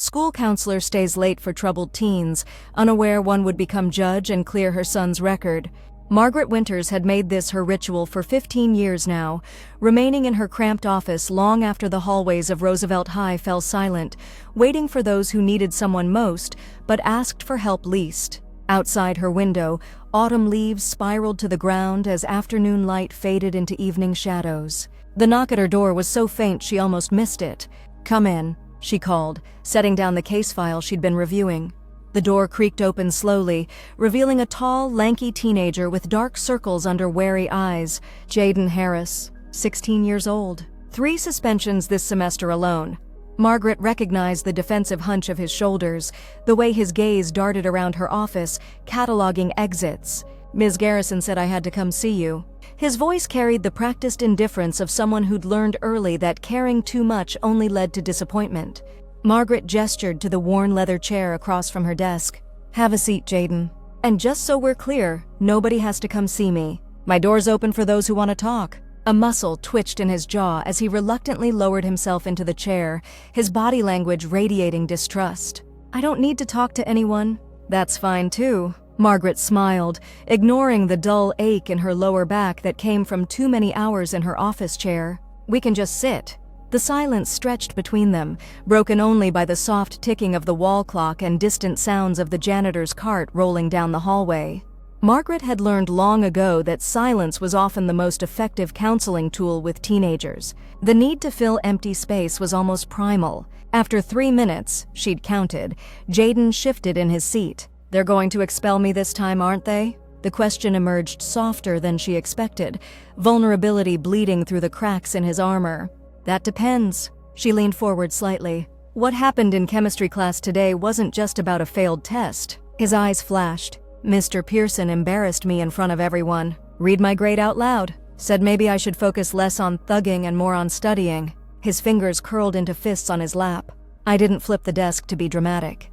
School counselor stays late for troubled teens, unaware one would become judge and clear her son's record. Margaret Winters had made this her ritual for 15 years now, remaining in her cramped office long after the hallways of Roosevelt High fell silent, waiting for those who needed someone most, but asked for help least. Outside her window, autumn leaves spiraled to the ground as afternoon light faded into evening shadows. The knock at her door was so faint she almost missed it. "Come in," she called, setting down the case file she'd been reviewing. The door creaked open slowly, revealing a tall, lanky teenager with dark circles under wary eyes, Jaden Harris, 16 years old. 3 suspensions this semester alone. Margaret recognized the defensive hunch of his shoulders, the way his gaze darted around her office, cataloging exits. "Ms. Garrison said I had to come see you." His voice carried the practiced indifference of someone who'd learned early that caring too much only led to disappointment. Margaret gestured to the worn leather chair across from her desk. "Have a seat, Jaden. And just so we're clear, nobody has to come see me. My door's open for those who want to talk." A muscle twitched in his jaw as he reluctantly lowered himself into the chair, his body language radiating distrust. "I don't need to talk to anyone." "That's fine too." Margaret smiled, ignoring the dull ache in her lower back that came from too many hours in her office chair. "We can just sit." The silence stretched between them, broken only by the soft ticking of the wall clock and distant sounds of the janitor's cart rolling down the hallway. Margaret had learned long ago that silence was often the most effective counseling tool with teenagers. The need to fill empty space was almost primal. After 3 minutes, she'd counted, Jaden shifted in his seat. "They're going to expel me this time, aren't they?" The question emerged softer than she expected, vulnerability bleeding through the cracks in his armor. "That depends." She leaned forward slightly. "What happened in chemistry class today wasn't just about a failed test." His eyes flashed. "Mr. Pearson embarrassed me in front of everyone. Read my grade out loud. Said maybe I should focus less on thugging and more on studying." His fingers curled into fists on his lap. "I didn't flip the desk to be dramatic.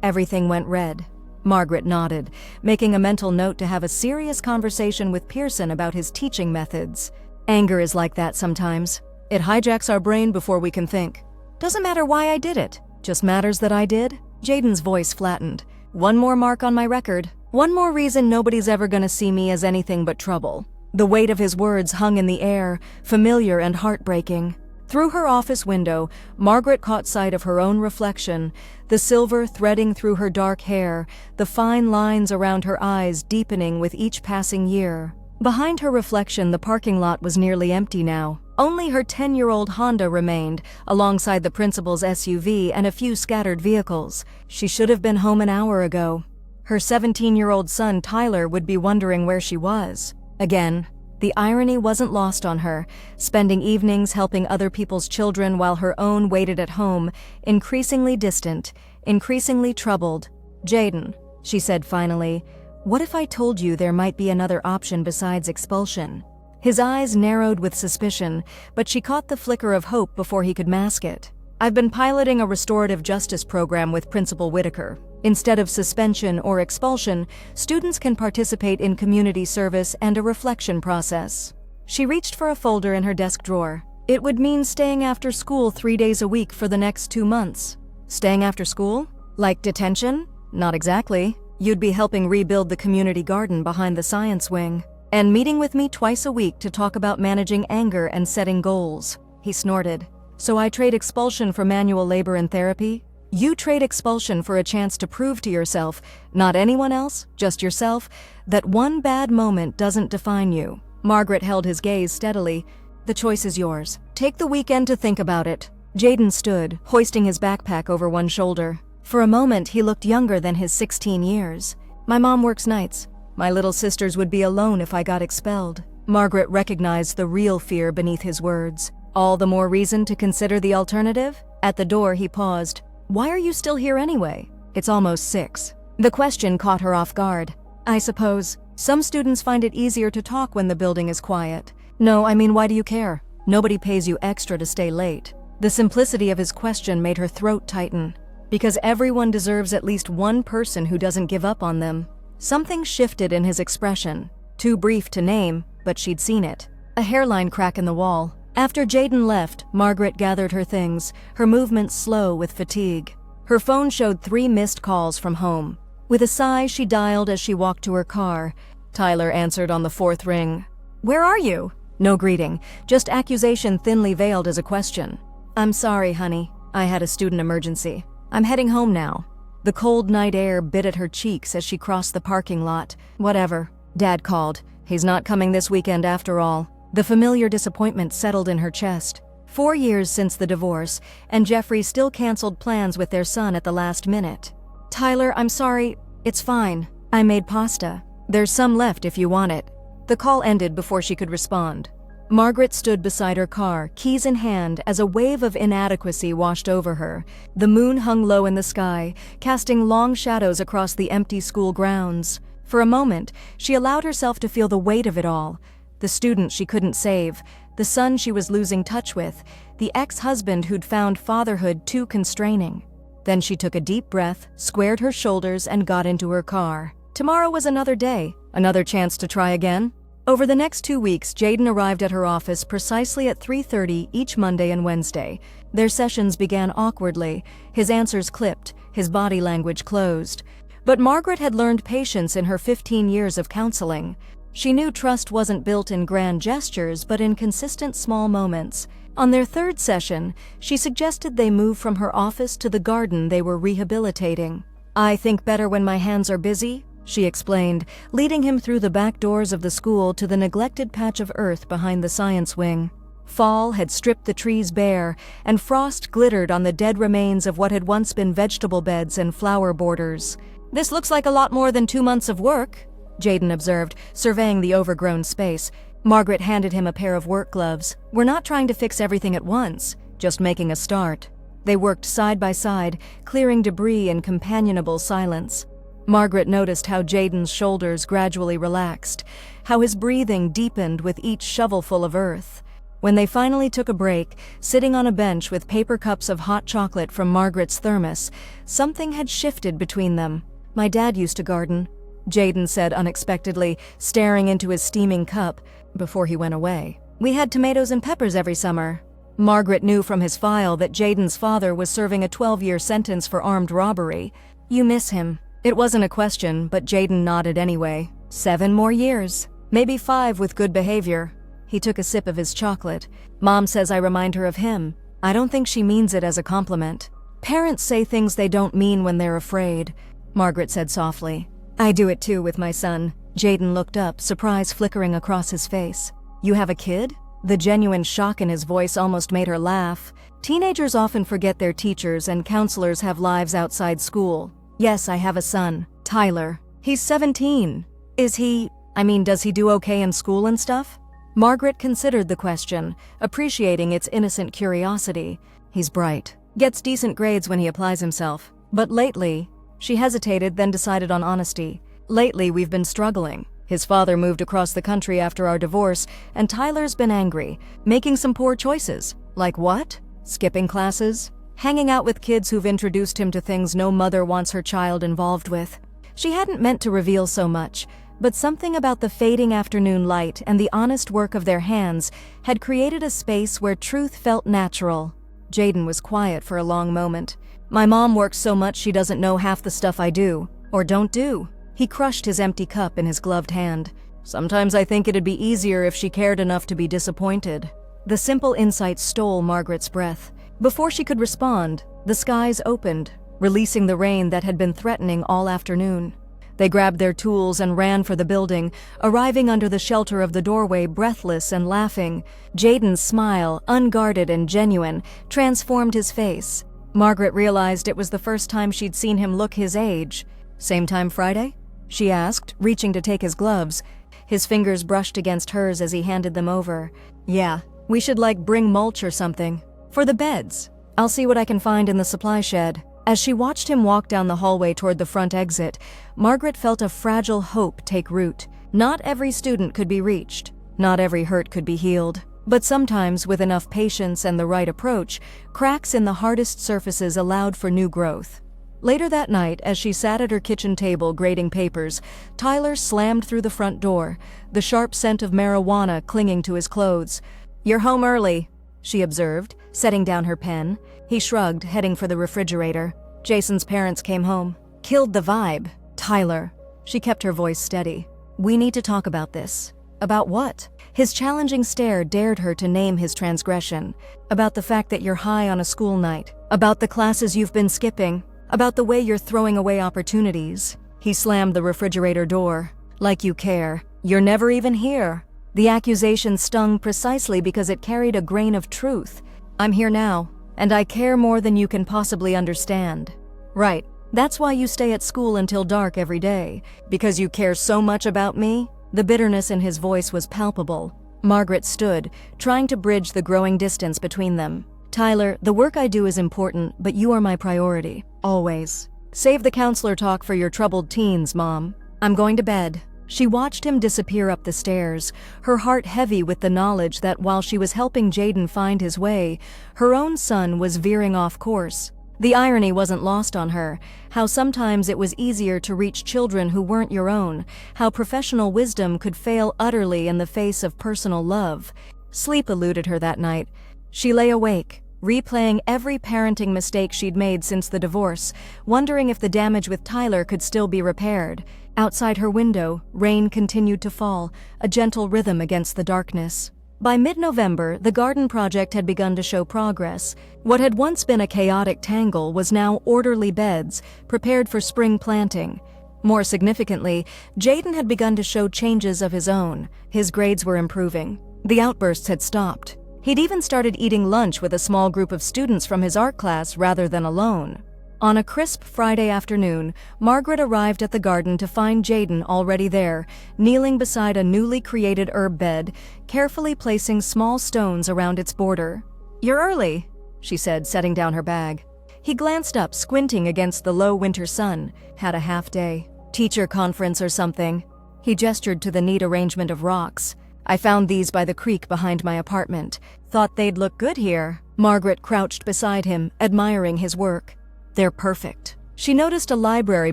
Everything went red." Margaret nodded, making a mental note to have a serious conversation with Pearson about his teaching methods. "Anger is like that sometimes. It hijacks our brain before we can think. Doesn't matter why I did it. Just matters that I did." Jaden's voice flattened. "One more mark on my record. One more reason nobody's ever gonna see me as anything but trouble." The weight of his words hung in the air, familiar and heartbreaking. Through her office window, Margaret caught sight of her own reflection, the silver threading through her dark hair, the fine lines around her eyes deepening with each passing year. Behind her reflection, the parking lot was nearly empty now. Only her 10-year-old Honda remained, alongside the principal's SUV and a few scattered vehicles. She should have been home an hour ago. Her 17-year-old son, Tyler, would be wondering where she was. Again, the irony wasn't lost on her, spending evenings helping other people's children while her own waited at home, increasingly distant, increasingly troubled. "Jaden," she said finally, "what if I told you there might be another option besides expulsion?" His eyes narrowed with suspicion, but she caught the flicker of hope before he could mask it. "I've been piloting a restorative justice program with Principal Whitaker. Instead of suspension or expulsion, students can participate in community service and a reflection process." She reached for a folder in her desk drawer. "It would mean staying after school 3 days a week for the next 2 months. "Staying after school? Like detention?" "Not exactly. You'd be helping rebuild the community garden behind the science wing. And meeting with me twice a week to talk about managing anger and setting goals." He snorted. "So I trade expulsion for manual labor and therapy? You trade expulsion for a chance to prove to yourself, not anyone else, just yourself, that one bad moment doesn't define you." Margaret held his gaze steadily. "The choice is yours. Take the weekend to think about it." Jaden stood, hoisting his backpack over one shoulder. For a moment, he looked younger than his 16 years. "My mom works nights. My little sisters would be alone if I got expelled." Margaret recognized the real fear beneath his words. "All the more reason to consider the alternative?" At the door, he paused. "Why are you still here anyway? It's almost 6. The question caught her off guard. "I suppose some students find it easier to talk when the building is quiet." "No, I mean, why do you care? Nobody pays you extra to stay late." The simplicity of his question made her throat tighten. "Because everyone deserves at least one person who doesn't give up on them." Something shifted in his expression. Too brief to name, but she'd seen it. A hairline crack in the wall. After Jaden left, Margaret gathered her things, her movements slow with fatigue. Her phone showed 3 missed calls from home. With a sigh, she dialed as she walked to her car. Tyler answered on the 4th ring. "Where are you?" No greeting, just accusation thinly veiled as a question. "I'm sorry, honey. I had a student emergency. I'm heading home now." The cold night air bit at her cheeks as she crossed the parking lot. "Whatever." Dad called. "He's not coming this weekend after all." The familiar disappointment settled in her chest. 4 years since the divorce, and Jeffrey still canceled plans with their son at the last minute. "Tyler, I'm sorry. It's fine. I made pasta. There's some left if you want it." The call ended before she could respond. Margaret stood beside her car, keys in hand, as a wave of inadequacy washed over her. The moon hung low in the sky, casting long shadows across the empty school grounds. For a moment, she allowed herself to feel the weight of it all. The student she couldn't save, the son she was losing touch with, the ex-husband who'd found fatherhood too constraining. Then she took a deep breath, squared her shoulders, and got into her car. Tomorrow was another day, another chance to try again. Over the next 2 weeks, Jaden arrived at her office precisely at 3:30 each Monday and Wednesday. Their sessions began awkwardly, his answers clipped, his body language closed. But Margaret had learned patience in her 15 years of counseling. She knew trust wasn't built in grand gestures, but in consistent small moments. On their 3rd session, she suggested they move from her office to the garden they were rehabilitating. "I think better when my hands are busy," she explained, leading him through the back doors of the school to the neglected patch of earth behind the science wing. Fall had stripped the trees bare, and frost glittered on the dead remains of what had once been vegetable beds and flower borders. "This looks like a lot more than 2 months of work," Jaden observed, surveying the overgrown space. Margaret handed him a pair of work gloves. "We're not trying to fix everything at once, just making a start." They worked side by side, clearing debris in companionable silence. Margaret noticed how Jaden's shoulders gradually relaxed, how his breathing deepened with each shovelful of earth. When they finally took a break, sitting on a bench with paper cups of hot chocolate from Margaret's thermos, something had shifted between them. "My dad used to garden," Jaden said unexpectedly, staring into his steaming cup before he went away. "We had tomatoes and peppers every summer." Margaret knew from his file that Jaden's father was serving a 12-year sentence for armed robbery. "You miss him." It wasn't a question, but Jaden nodded anyway. 7 more years. Maybe 5 with good behavior. He took a sip of his chocolate. "Mom says I remind her of him. I don't think she means it as a compliment. Parents say things they don't mean when they're afraid," Margaret said softly. "I do it too with my son." Jaden looked up, surprise flickering across his face. "You have a kid?" The genuine shock in his voice almost made her laugh. Teenagers often forget their teachers, and counselors have lives outside school. "Yes, I have a son, Tyler. He's 17. Does he do okay in school and stuff?" Margaret considered the question, appreciating its innocent curiosity. "He's bright. Gets decent grades when he applies himself. But lately," she hesitated, then decided on honesty. "Lately, we've been struggling. His father moved across the country after our divorce, and Tyler's been angry, making some poor choices." "Like what?" "Skipping classes. Hanging out with kids who've introduced him to things no mother wants her child involved with." She hadn't meant to reveal so much, but something about the fading afternoon light and the honest work of their hands had created a space where truth felt natural. Jaden was quiet for a long moment. "My mom works so much she doesn't know half the stuff I do, or don't do." He crushed his empty cup in his gloved hand. "Sometimes I think it'd be easier if she cared enough to be disappointed." The simple insight stole Margaret's breath. Before she could respond, the skies opened, releasing the rain that had been threatening all afternoon. They grabbed their tools and ran for the building, arriving under the shelter of the doorway breathless and laughing. Jaden's smile, unguarded and genuine, transformed his face. Margaret realized it was the first time she'd seen him look his age. "Same time Friday?" she asked, reaching to take his gloves. His fingers brushed against hers as he handed them over. "Yeah, we should bring mulch or something. For the beds. I'll see what I can find in the supply shed." As she watched him walk down the hallway toward the front exit, Margaret felt a fragile hope take root. Not every student could be reached. Not every hurt could be healed. But sometimes, with enough patience and the right approach, cracks in the hardest surfaces allowed for new growth. Later that night, as she sat at her kitchen table grading papers, Tyler slammed through the front door, the sharp scent of marijuana clinging to his clothes. "You're home early," she observed, setting down her pen. He shrugged, heading for the refrigerator. Jason's parents came home. Killed the vibe. "Tyler." She kept her voice steady. "We need to talk about this." "About what?" His challenging stare dared her to name his transgression. "About the fact that you're high on a school night. About the classes you've been skipping. About the way you're throwing away opportunities." He slammed the refrigerator door. "Like you care. You're never even here." The accusation stung precisely because it carried a grain of truth. "I'm here now, and I care more than you can possibly understand." "Right. That's why you stay at school until dark every day. Because you care so much about me?" The bitterness in his voice was palpable. Margaret stood, trying to bridge the growing distance between them. "Tyler, the work I do is important, but you are my priority. Always. Save the counselor talk for your troubled teens, Mom. I'm going to bed." She watched him disappear up the stairs, her heart heavy with the knowledge that while she was helping Jaden find his way, her own son was veering off course. The irony wasn't lost on her, how sometimes it was easier to reach children who weren't your own, how professional wisdom could fail utterly in the face of personal love. Sleep eluded her that night. She lay awake, replaying every parenting mistake she'd made since the divorce, wondering if the damage with Tyler could still be repaired. Outside her window, rain continued to fall, a gentle rhythm against the darkness. By mid-November, the garden project had begun to show progress. What had once been a chaotic tangle was now orderly beds, prepared for spring planting. More significantly, Jaden had begun to show changes of his own. His grades were improving. The outbursts had stopped. He'd even started eating lunch with a small group of students from his art class rather than alone. On a crisp Friday afternoon, Margaret arrived at the garden to find Jaden already there, kneeling beside a newly created herb bed, carefully placing small stones around its border. "You're early," she said, setting down her bag. He glanced up, squinting against the low winter sun. Had a half day. "Teacher conference or something." He gestured to the neat arrangement of rocks. "I found these by the creek behind my apartment. Thought they'd look good here." Margaret crouched beside him, admiring his work. "They're perfect." She noticed a library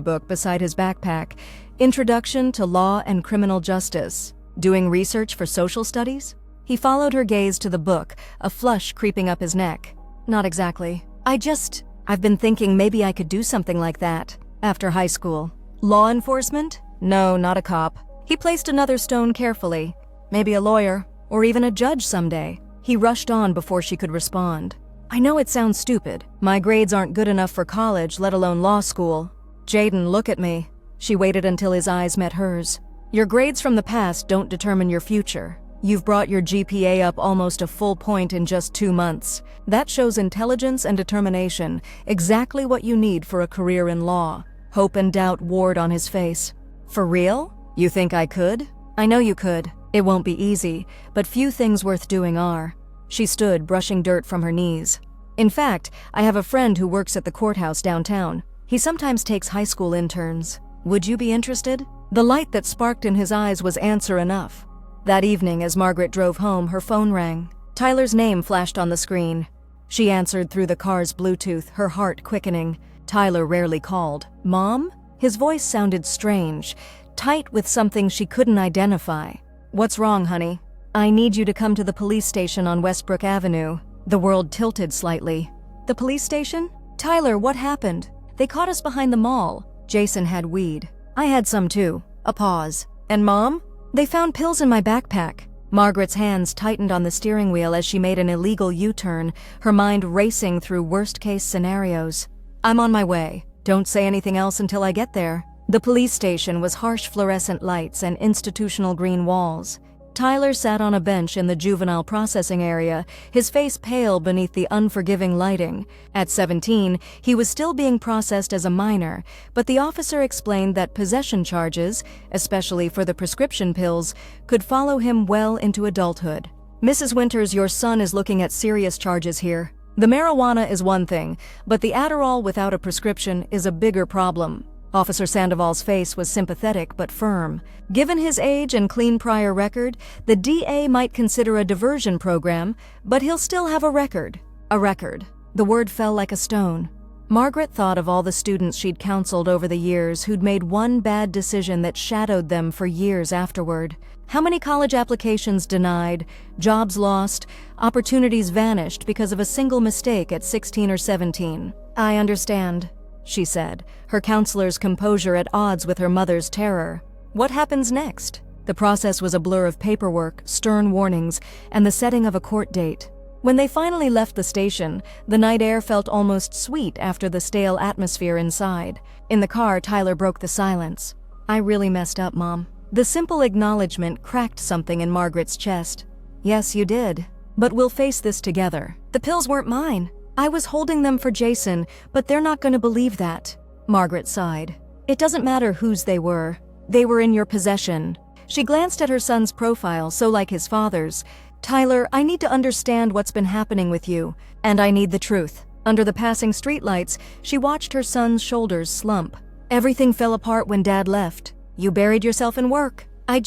book beside his backpack, Introduction to Law and Criminal Justice. Doing research for social studies? He followed her gaze to the book, a flush creeping up his neck. "Not exactly. I've been thinking maybe I could do something like that after high school." "Law enforcement?" "No, not a cop." He placed another stone carefully. "Maybe a lawyer, or even a judge someday." He rushed on before she could respond. "I know it sounds stupid. My grades aren't good enough for college, let alone law school." "Jaden, look at me." She waited until his eyes met hers. "Your grades from the past don't determine your future. You've brought your GPA up almost a full point in just 2 months. That shows intelligence and determination, exactly what you need for a career in law." Hope and doubt warred on his face. "For real? You think I could?" "I know you could. It won't be easy, but few things worth doing are." She stood, brushing dirt from her knees. "In fact, I have a friend who works at the courthouse downtown. He sometimes takes high school interns. Would you be interested?" The light that sparked in his eyes was answer enough. That evening, as Margaret drove home, her phone rang. Tyler's name flashed on the screen. She answered through the car's Bluetooth, her heart quickening. Tyler rarely called. "Mom?" His voice sounded strange, tight with something she couldn't identify. "What's wrong, honey?" "I need you to come to the police station on Westbrook Avenue." The world tilted slightly. "The police station? Tyler, what happened?" "They caught us behind the mall." Jason had weed. "I had some too." A pause. "And Mom?" "They found pills in my backpack." Margaret's hands tightened on the steering wheel as she made an illegal U-turn, her mind racing through worst-case scenarios. "I'm on my way. Don't say anything else until I get there." The police station was harsh fluorescent lights and institutional green walls. Tyler sat on a bench in the juvenile processing area, his face pale beneath the unforgiving lighting. At 17, he was still being processed as a minor, but the officer explained that possession charges, especially for the prescription pills, could follow him well into adulthood. "Mrs. Winters, your son is looking at serious charges here. The marijuana is one thing, but the Adderall without a prescription is a bigger problem." Officer Sandoval's face was sympathetic but firm. Given his age and clean prior record, the DA might consider a diversion program, but he'll still have a record. A record. The word fell like a stone. Margaret thought of all the students she'd counseled over the years who'd made one bad decision that shadowed them for years afterward. How many college applications denied, jobs lost, opportunities vanished because of a single mistake at 16 or 17. "I understand," she said, her counselor's composure at odds with her mother's terror. What happens next? The process was a blur of paperwork, stern warnings, and the setting of a court date. When they finally left the station, the night air felt almost sweet after the stale atmosphere inside. In the car, Tyler broke the silence. "I really messed up, Mom." The simple acknowledgement cracked something in Margaret's chest. "Yes, you did. But we'll face this together. The pills weren't mine. I was holding them for Jason, but they're not going to believe that." Margaret sighed. "It doesn't matter whose they were. They were in your possession." She glanced at her son's profile, so like his father's. "Tyler, I need to understand what's been happening with you, and I need the truth." Under the passing streetlights, she watched her son's shoulders slump. "Everything fell apart when Dad left. You buried yourself in work. I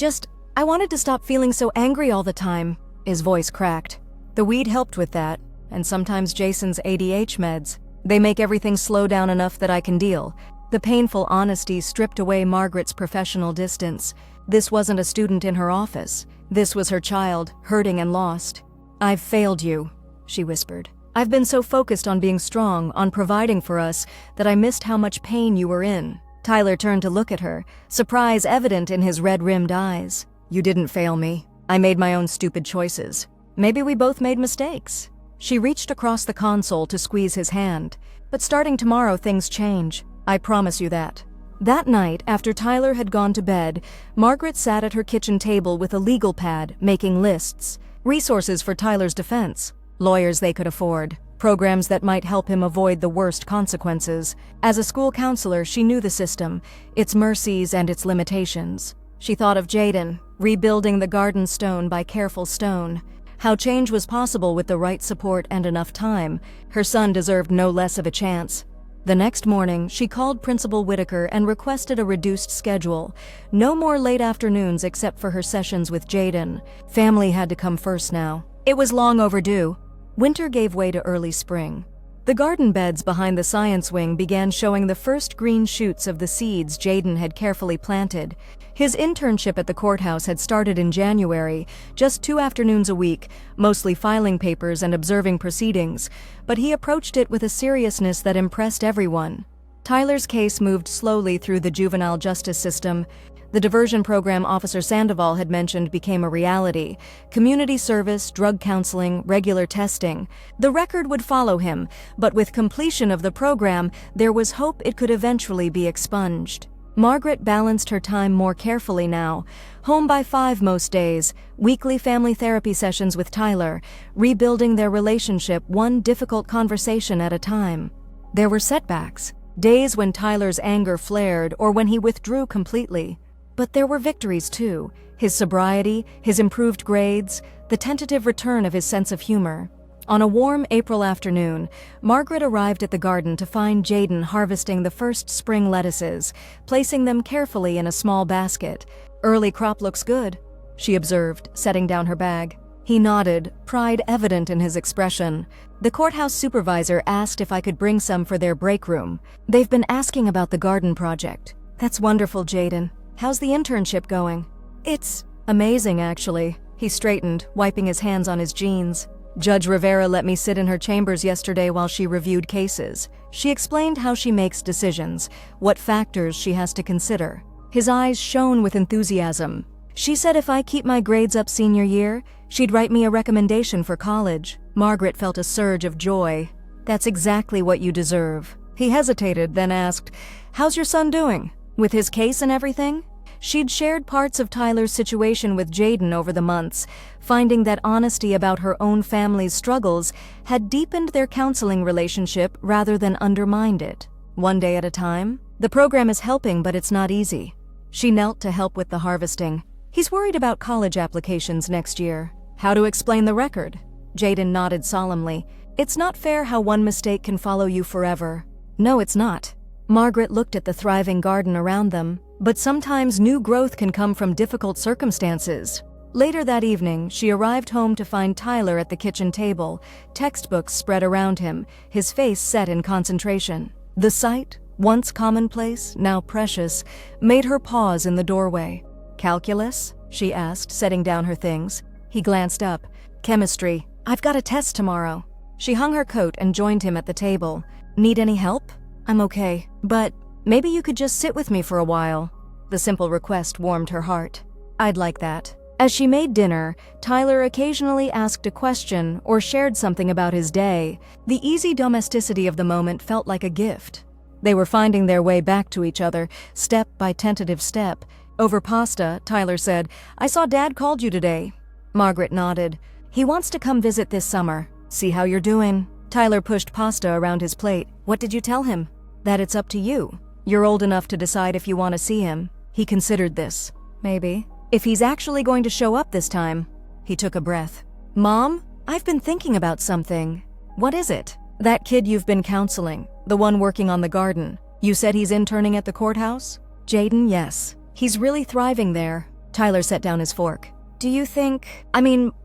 wanted to stop feeling so angry all the time." His voice cracked. "The weed helped with that, and sometimes Jason's ADH meds. They make everything slow down enough that I can deal." The painful honesty stripped away Margaret's professional distance. This wasn't a student in her office. This was her child, hurting and lost. "I've failed you," she whispered. "I've been so focused on being strong, on providing for us, that I missed how much pain you were in." Tyler turned to look at her, surprise evident in his red-rimmed eyes. "You didn't fail me. I made my own stupid choices. Maybe we both made mistakes." She reached across the console to squeeze his hand. "But starting tomorrow, things change. I promise you that." That night, after Tyler had gone to bed, Margaret sat at her kitchen table with a legal pad, making lists. Resources for Tyler's defense. Lawyers they could afford. Programs that might help him avoid the worst consequences. As a school counselor, she knew the system, its mercies and its limitations. She thought of Jaden, rebuilding the garden stone by careful stone. How change was possible with the right support and enough time. Her son deserved no less of a chance. The next morning, she called Principal Whitaker and requested a reduced schedule. No more late afternoons except for her sessions with Jaden. Family had to come first now. It was long overdue. Winter gave way to early spring. The garden beds behind the science wing began showing the first green shoots of the seeds Jaden had carefully planted. His internship at the courthouse had started in January, just 2 afternoons a week, mostly filing papers and observing proceedings, but he approached it with a seriousness that impressed everyone. Tyler's case moved slowly through the juvenile justice system. The diversion program Officer Sandoval had mentioned became a reality. Community service, drug counseling, regular testing. The record would follow him, but with completion of the program, there was hope it could eventually be expunged. Margaret balanced her time more carefully now. Home by 5 most days, weekly family therapy sessions with Tyler, rebuilding their relationship one difficult conversation at a time. There were setbacks, days when Tyler's anger flared or when he withdrew completely. But there were victories too, his sobriety, his improved grades, the tentative return of his sense of humor. On a warm April afternoon, Margaret arrived at the garden to find Jaden harvesting the first spring lettuces, placing them carefully in a small basket. "Early crop looks good," she observed, setting down her bag. He nodded, pride evident in his expression. The courthouse supervisor asked if I could bring some for their break room. "They've been asking about the garden project." "That's wonderful, Jaden. How's the internship going?" "It's amazing, actually." He straightened, wiping his hands on his jeans. "Judge Rivera let me sit in her chambers yesterday while she reviewed cases. She explained how she makes decisions, what factors she has to consider." His eyes shone with enthusiasm. "She said if I keep my grades up senior year, she'd write me a recommendation for college." Margaret felt a surge of joy. "That's exactly what you deserve." He hesitated, then asked, "How's your son doing? With his case and everything?" She'd shared parts of Tyler's situation with Jaden over the months, finding that honesty about her own family's struggles had deepened their counseling relationship rather than undermined it. One day at a time. "The program is helping, but it's not easy." She knelt to help with the harvesting. "He's worried about college applications next year." "How to explain the record?" Jaden nodded solemnly. "It's not fair how one mistake can follow you forever." "No, it's not." Margaret looked at the thriving garden around them. "But sometimes new growth can come from difficult circumstances." Later that evening, she arrived home to find Tyler at the kitchen table, textbooks spread around him, his face set in concentration. The sight, once commonplace, now precious, made her pause in the doorway. "Calculus?" she asked, setting down her things. He glanced up. "Chemistry. I've got a test tomorrow." She hung her coat and joined him at the table. "Need any help?" "I'm okay, but maybe you could just sit with me for a while." The simple request warmed her heart. "I'd like that." As she made dinner, Tyler occasionally asked a question or shared something about his day. The easy domesticity of the moment felt like a gift. They were finding their way back to each other, step by tentative step. Over pasta, Tyler said, "I saw Dad called you today." Margaret nodded. "He wants to come visit this summer. See how you're doing." Tyler pushed pasta around his plate. "What did you tell him?" "That it's up to you. You're old enough to decide if you want to see him." He considered this. "Maybe. If he's actually going to show up this time." He took a breath. "Mom, I've been thinking about something." "What is it?" "That kid you've been counseling, the one working on the garden. You said he's interning at the courthouse?" "Jaden, yes. He's really thriving there." Tyler set down his fork. "Do you think,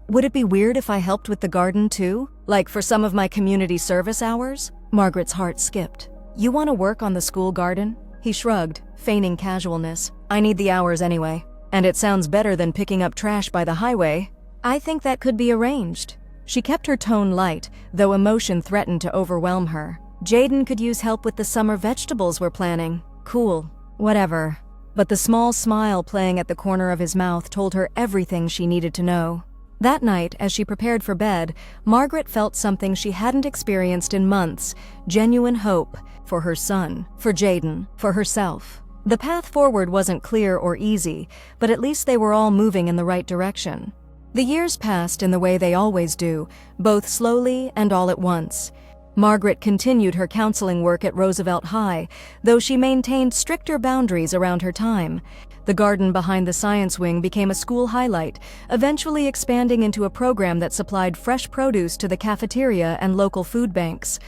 would it be weird if I helped with the garden too? Like for some of my community service hours?" Margaret's heart skipped. "You want to work on the school garden?" He shrugged, feigning casualness. "I need the hours anyway. And it sounds better than picking up trash by the highway." "I think that could be arranged." She kept her tone light, though emotion threatened to overwhelm her. "Jaden could use help with the summer vegetables we're planning." "Cool. Whatever." But the small smile playing at the corner of his mouth told her everything she needed to know. That night, as she prepared for bed, Margaret felt something she hadn't experienced in months: genuine hope for her son, for Jaden, for herself. The path forward wasn't clear or easy, but at least they were all moving in the right direction. The years passed in the way they always do, both slowly and all at once. Margaret continued her counseling work at Roosevelt High, though she maintained stricter boundaries around her time. The garden behind the science wing became a school highlight, eventually expanding into a program that supplied fresh produce to the cafeteria and local food banks.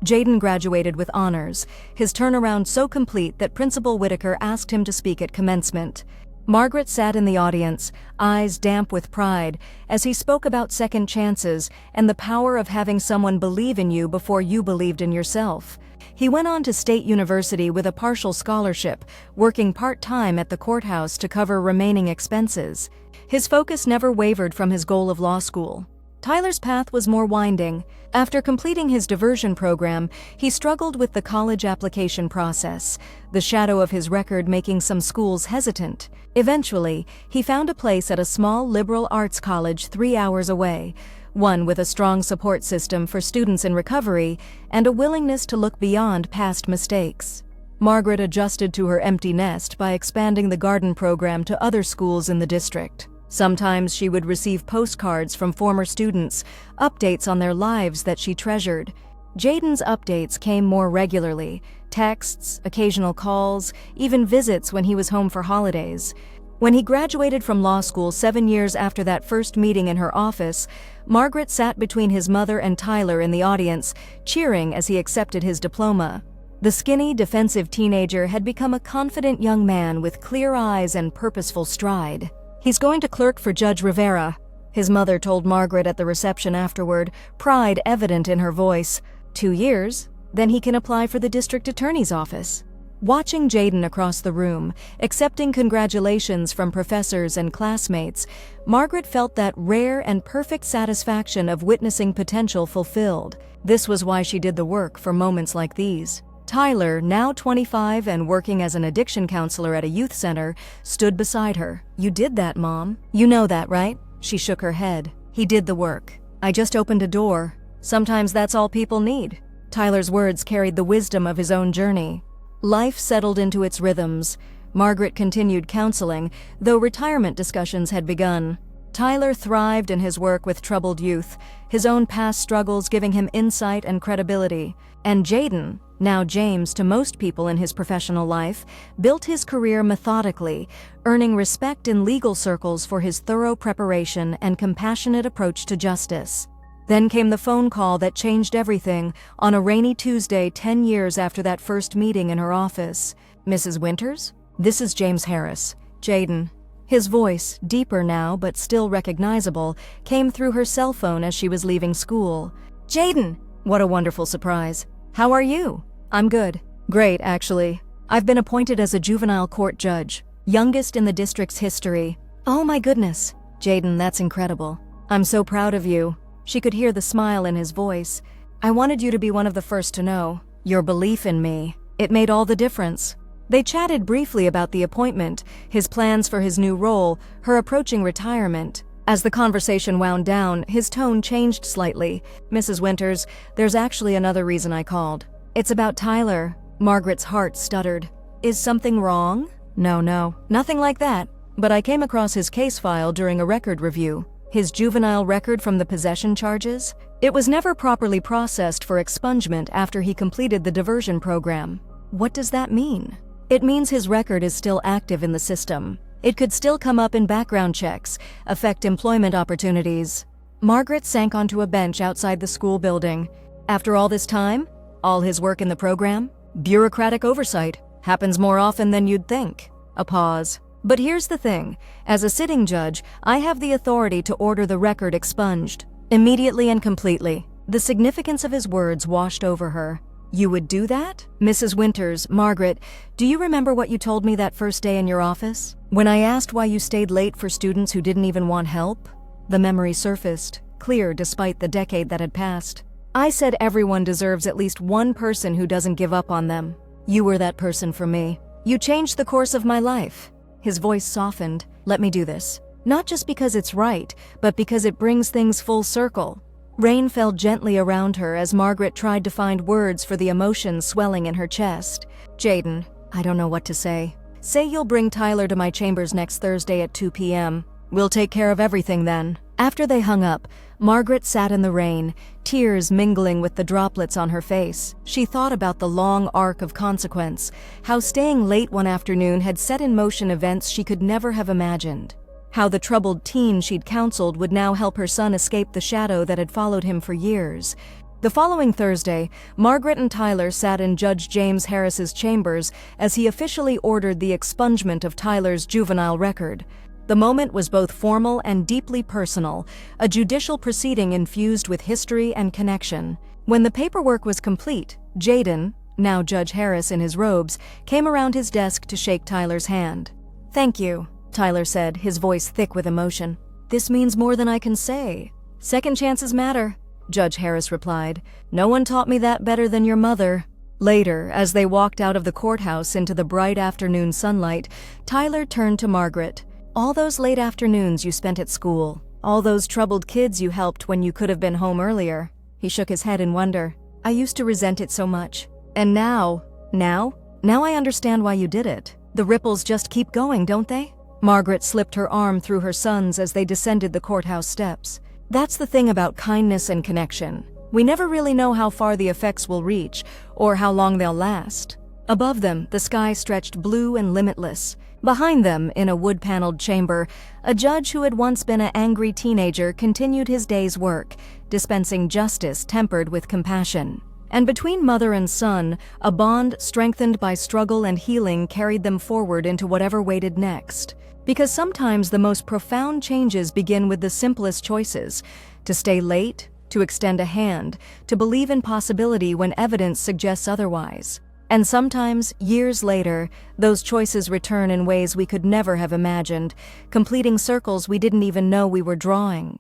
Jaden graduated with honors, his turnaround so complete that Principal Whitaker asked him to speak at commencement. Margaret sat in the audience, eyes damp with pride, as he spoke about second chances and the power of having someone believe in you before you believed in yourself. He went on to State University with a partial scholarship, working part-time at the courthouse to cover remaining expenses. His focus never wavered from his goal of law school. Tyler's path was more winding. After completing his diversion program, he struggled with the college application process, the shadow of his record making some schools hesitant. Eventually, he found a place at a small liberal arts college 3 hours away, one with a strong support system for students in recovery and a willingness to look beyond past mistakes. Margaret adjusted to her empty nest by expanding the garden program to other schools in the district. Sometimes she would receive postcards from former students, updates on their lives that she treasured. Jaden's updates came more regularly: texts, occasional calls, even visits when he was home for holidays. When he graduated from law school 7 years after that first meeting in her office, Margaret sat between his mother and Tyler in the audience, cheering as he accepted his diploma. The skinny, defensive teenager had become a confident young man with clear eyes and purposeful stride. "He's going to clerk for Judge Rivera," his mother told Margaret at the reception afterward, pride evident in her voice. 2 years, then he can apply for the district attorney's office. Watching Jaden across the room, accepting congratulations from professors and classmates, Margaret felt that rare and perfect satisfaction of witnessing potential fulfilled. This was why she did the work for moments like these. Tyler, now 25 and working as an addiction counselor at a youth center, stood beside her. "You did that, Mom. You know that, right?" She shook her head. "He did the work. I just opened a door. Sometimes that's all people need." Tyler's words carried the wisdom of his own journey. Life settled into its rhythms. Margaret continued counseling, though retirement discussions had begun. Tyler thrived in his work with troubled youth, his own past struggles giving him insight and credibility. And Jaden, now James to most people in his professional life, built his career methodically, earning respect in legal circles for his thorough preparation and compassionate approach to justice. Then came the phone call that changed everything on a rainy Tuesday 10 years after that first meeting in her office. "Mrs. Winters? This is James Harris. Jaden." His voice, deeper now but still recognizable, came through her cell phone as she was leaving school. "Jaden!" What a wonderful surprise. "How are you?" "I'm good." Great, actually. I've been appointed as a juvenile court judge, youngest in the district's history. Oh my goodness. Jaden, that's incredible. I'm so proud of you. She could hear the smile in his voice. I wanted you to be one of the first to know. Your belief in me. It made all the difference. They chatted briefly about the appointment, his plans for his new role, her approaching retirement. As the conversation wound down, his tone changed slightly. Mrs. Winters, there's actually another reason I called. It's about Tyler. Margaret's heart stuttered. Is something wrong? No, nothing like that. But I came across his case file during a record review. His juvenile record from the possession charges? It was never properly processed for expungement after he completed the diversion program. What does that mean? It means his record is still active in the system. It could still come up in background checks, affect employment opportunities. Margaret sank onto a bench outside the school building. After all this time? All his work in the program? Bureaucratic oversight. Happens more often than you'd think. A pause. But here's the thing. As a sitting judge, I have the authority to order the record expunged. Immediately and completely. The significance of his words washed over her. You would do that? Mrs. Winters, Margaret, do you remember what you told me that first day in your office? When I asked why you stayed late for students who didn't even want help? The memory surfaced, clear despite the decade that had passed. I said everyone deserves at least one person who doesn't give up on them. You were that person for me. You changed the course of my life. His voice softened. Let me do this. Not just because it's right, but because it brings things full circle. Rain fell gently around her as Margaret tried to find words for the emotions swelling in her chest. Jaden, I don't know what to say. Say you'll bring Tyler to my chambers next Thursday at 2 p.m. We'll take care of everything then. After they hung up, Margaret sat in the rain, tears mingling with the droplets on her face. She thought about the long arc of consequence, how staying late one afternoon had set in motion events she could never have imagined. How the troubled teen she'd counseled would now help her son escape the shadow that had followed him for years. The following Thursday, Margaret and Tyler sat in Judge James Harris's chambers as he officially ordered the expungement of Tyler's juvenile record. The moment was both formal and deeply personal, a judicial proceeding infused with history and connection. When the paperwork was complete, Jaden, now Judge Harris in his robes, came around his desk to shake Tyler's hand. Thank you, Tyler said, his voice thick with emotion. This means more than I can say. Second chances matter, Judge Harris replied. No one taught me that better than your mother. Later, as they walked out of the courthouse into the bright afternoon sunlight, Tyler turned to Margaret. All those late afternoons you spent at school, all those troubled kids you helped when you could have been home earlier. He shook his head in wonder. I used to resent it so much. And now I understand why you did it. The ripples just keep going, don't they? Margaret slipped her arm through her son's as they descended the courthouse steps. That's the thing about kindness and connection. We never really know how far the effects will reach, or how long they'll last. Above them, the sky stretched blue and limitless. Behind them, in a wood-paneled chamber, a judge who had once been an angry teenager continued his day's work, dispensing justice tempered with compassion. And between mother and son, a bond strengthened by struggle and healing carried them forward into whatever waited next. Because sometimes the most profound changes begin with the simplest choices: to stay late, to extend a hand, to believe in possibility when evidence suggests otherwise. And sometimes, years later, those choices return in ways we could never have imagined, completing circles we didn't even know we were drawing.